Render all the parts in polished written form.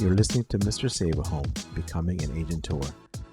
You're listening to Mr. Save-A-Home, Becoming an Agent Tour.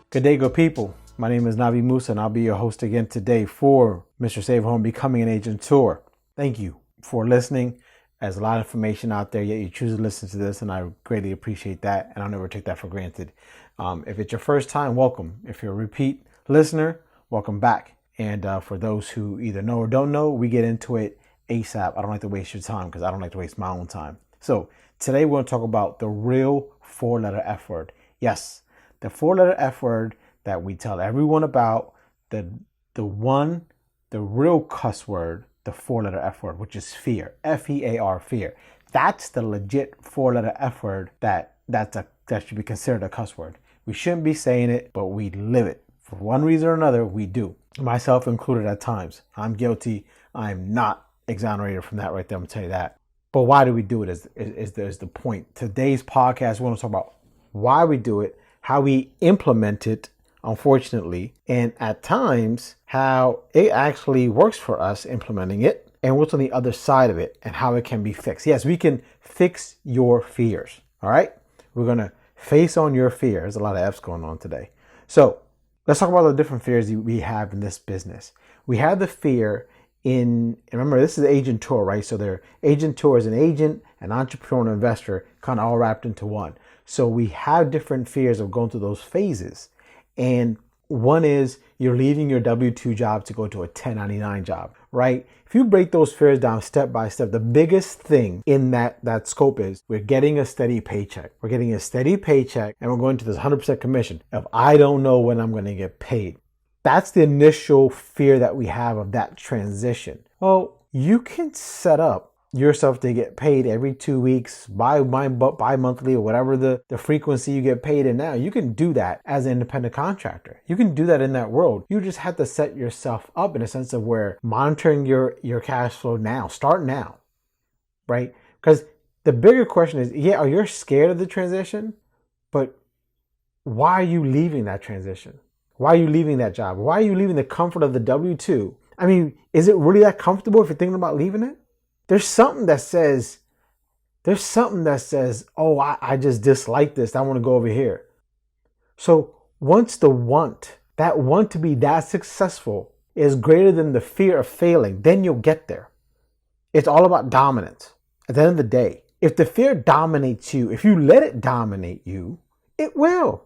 Good day, good people. My name is Navid Moosa, and I'll be your host again today for Mr. Save-A-Home, Becoming an Agent Tour. Thank you for listening. There's a lot of information out there, yet you choose to listen to this, and I greatly appreciate that, and I'll never take that for granted. If it's your first time, welcome. If you're a repeat listener, welcome back. And for those who either know or don't know, we get into it ASAP. I don't like to waste your time because I don't like to waste my own time. So today we're going to talk about the real four-letter F word. Yes, the four-letter F word that we tell everyone about, the real cuss word, the four-letter F word, which is fear, F-E-A-R, fear. That's the legit four-letter F word that should be considered a cuss word. We shouldn't be saying it, but we live it. For one reason or another, we do. Myself included at times. I'm guilty. I'm not exonerated from that right there. I'm going to tell you that. But why do we do it is the point. Today's podcast, we want to talk about why we do it, how we implement it, unfortunately, and at times how it actually works for us implementing it, and what's on the other side of it and how it can be fixed. Yes, we can fix your fears. All right. We're going to face on your fear. There's a lot of F's going on today. So let's talk about the different fears we have in this business. We have the fear remember, this is Agent Tour, right? So their Agent Tour is an agent, an entrepreneur, and an investor, kind of all wrapped into one. So we have different fears of going through those phases. And one is you're leaving your W-2 job to go to a 1099 job, right? If you break those fears down step by step, the biggest thing in that scope is we're getting a steady paycheck. We're getting a steady paycheck, and we're going to this 100% commission. If I don't know when I'm going to get paid, that's the initial fear that we have of that transition. Well, you can set up yourself to get paid every 2 weeks, bi-monthly, or whatever the frequency you get paid in now. You can do that as an independent contractor. You can do that in that world. You just have to set yourself up in a sense of where monitoring your cash flow now, start now, right? Because the bigger question is, are you scared of the transition? But why are you leaving that transition? Why are you leaving that job? Why are you leaving the comfort of the W-2? I mean, is it really that comfortable if you're thinking about leaving it? There's something that says, oh, I just dislike this. I want to go over here. So once that want to be that successful is greater than the fear of failing, then you'll get there. It's all about dominance. At the end of the day, if the fear dominates you, if you let it dominate you, it will.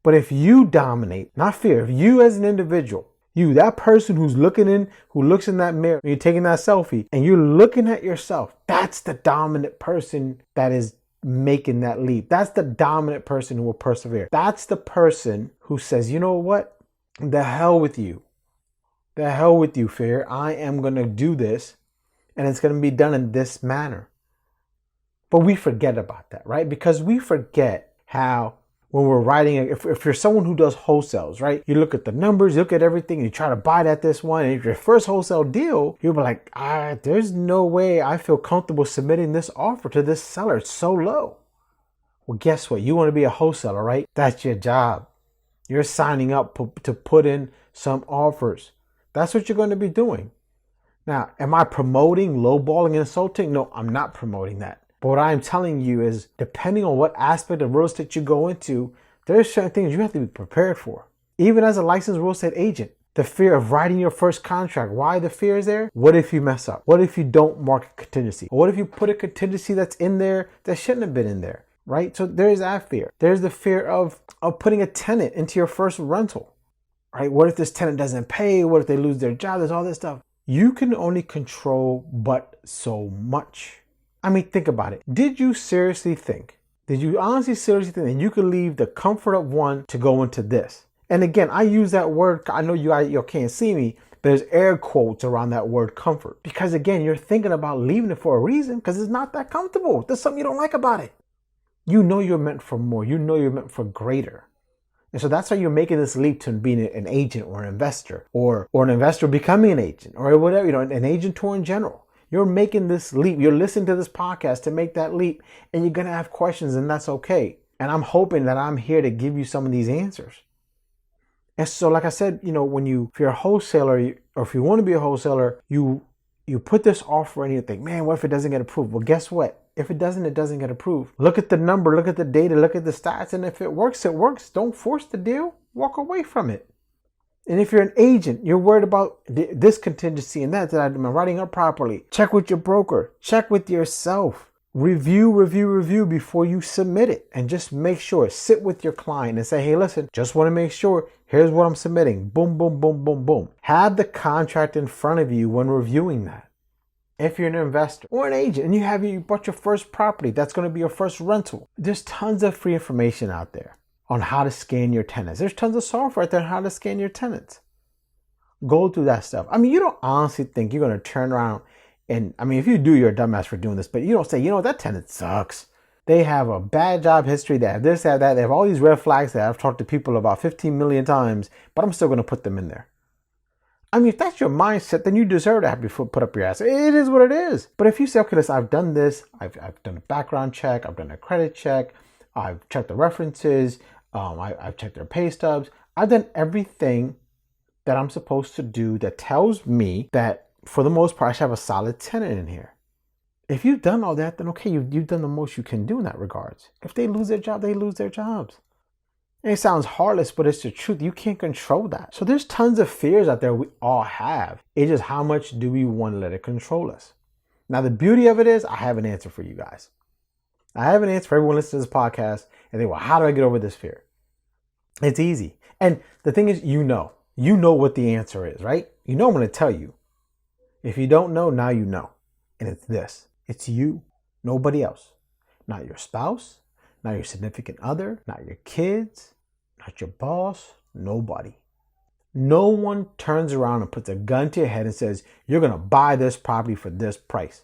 But if you dominate, not fear, if you as an individual, that person who looks in that mirror, you're taking that selfie and you're looking at yourself, that's the dominant person that is making that leap. That's the dominant person who will persevere. That's the person who says, you know what? The hell with you. The hell with you, fear. I am going to do this, and it's going to be done in this manner. But we forget about that, right? Because we forget how when we're writing, if you're someone who does wholesales, right? You look at the numbers, you look at everything, and you try to buy this one. And if your first wholesale deal, you'll be like, there's no way I feel comfortable submitting this offer to this seller. It's so low. Well, guess what? You want to be a wholesaler, right? That's your job. You're signing up to put in some offers. That's what you're going to be doing. Now, am I promoting lowballing and insulting? No, I'm not promoting that. But what I'm telling you is, depending on what aspect of real estate you go into, there's certain things you have to be prepared for. Even as a licensed real estate agent, the fear of writing your first contract. Why the fear is there? What if you mess up? What if you don't mark a contingency? Or what if you put a contingency that's in there that shouldn't have been in there, right? So there's that fear. There's the fear of putting a tenant into your first rental, right? What if this tenant doesn't pay? What if they lose their job? There's all this stuff. You can only control but so much. I mean, think about it. Did you honestly seriously think that you could leave the comfort of one to go into this? And again, I use that word. I know you can't see me, but there's air quotes around that word comfort. Because again, you're thinking about leaving it for a reason because it's not that comfortable. There's something you don't like about it. You know you're meant for more. You know you're meant for greater. And so that's why you're making this leap to being an agent or an investor or an investor becoming an agent or whatever, an agent tour in general. You're making this leap. You're listening to this podcast to make that leap, and you're going to have questions, and that's okay. And I'm hoping that I'm here to give you some of these answers. And so, like I said, if you're a wholesaler, or if you want to be a wholesaler, you put this offer and you think, man, what if it doesn't get approved? Well, guess what? If it doesn't, it doesn't get approved. Look at the number, look at the data, look at the stats, and if it works, it works. Don't force the deal. Walk away from it. And if you're an agent, you're worried about this contingency and that am I writing up properly? Check with your broker. Check with yourself. Review before you submit it. And just make sure, sit with your client and say, hey, listen, just want to make sure, here's what I'm submitting. Boom, boom, boom, boom, boom. Have the contract in front of you when reviewing that. If you're an investor or an agent and you bought your first property, that's going to be your first rental. There's tons of free information out there on how to scan your tenants. There's tons of software out there on how to scan your tenants. Go through that stuff. I mean, you don't honestly think you're going to turn around and, I mean, if you do, you're a dumbass for doing this, but you don't say, you know, that tenant sucks. They have a bad job history. They have this, they have that. They have all these red flags that I've talked to people about 15 million times, but I'm still going to put them in there. I mean, if that's your mindset, then you deserve to have your foot put up your ass. It is what it is. But if you say, okay, listen, I've done this. I've done a background check. I've done a credit check. I've checked the references. I've checked their pay stubs. I've done everything that I'm supposed to do that tells me that for the most part, I should have a solid tenant in here. If you've done all that, then okay, you've done the most you can do in that regards. If they lose their job, they lose their jobs. And it sounds heartless, but it's the truth. You can't control that. So there's tons of fears out there we all have. It's just how much do we want to let it control us? Now, the beauty of it is I have an answer for you guys. I have an answer for everyone listening to this podcast. And they go, well, how do I get over this fear? It's easy. And the thing is, you know what the answer is, right? You know I'm going to tell you. If you don't know, now you know. And it's this. It's you, nobody else. Not your spouse, not your significant other, not your kids, not your boss, nobody. No one turns around and puts a gun to your head and says, you're going to buy this property for this price.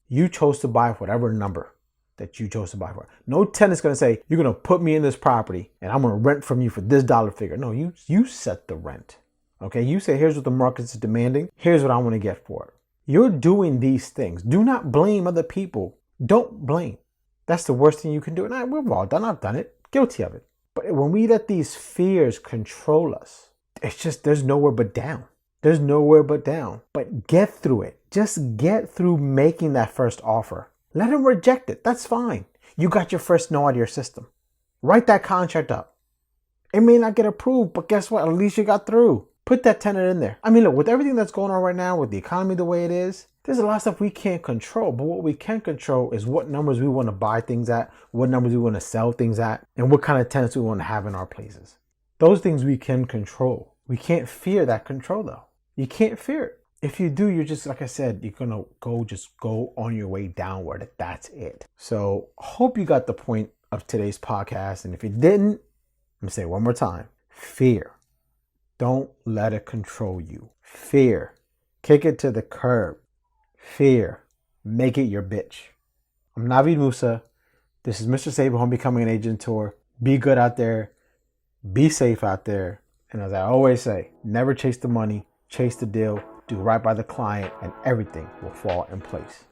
You chose to buy for whatever number that you chose to buy for. No tenant's going to say, you're going to put me in this property and I'm going to rent from you for this dollar figure. No, you set the rent. Okay, you say, here's what the market's demanding. Here's what I want to get for it. You're doing these things. Do not blame other people. Don't blame. That's the worst thing you can do. And we've all done. I've done it. Guilty of it. But when we let these fears control us, it's just, there's nowhere but down. There's nowhere but down. But get through it. Just get through making that first offer. Let them reject it. That's fine. You got your first no out of your system. Write that contract up. It may not get approved, but guess what? At least you got through. Put that tenant in there. I mean, look, with everything that's going on right now, with the economy the way it is, there's a lot of stuff we can't control. But what we can control is what numbers we want to buy things at, what numbers we want to sell things at, and what kind of tenants we want to have in our places. Those things we can control. We can't fear that control, though. You can't fear it. If you do, you're just, like I said, you're going to go on your way downward. That's it. So hope you got the point of today's podcast. And if you didn't, I'm going to say it one more time. Fear. Don't let it control you. Fear. Kick it to the curb. Fear. Make it your bitch. I'm Navid Moosa. This is Mr. Save a Home Becoming an Agent Tour. Be good out there. Be safe out there. And as I always say, never chase the money. Chase the deal. Do right by the client and everything will fall in place.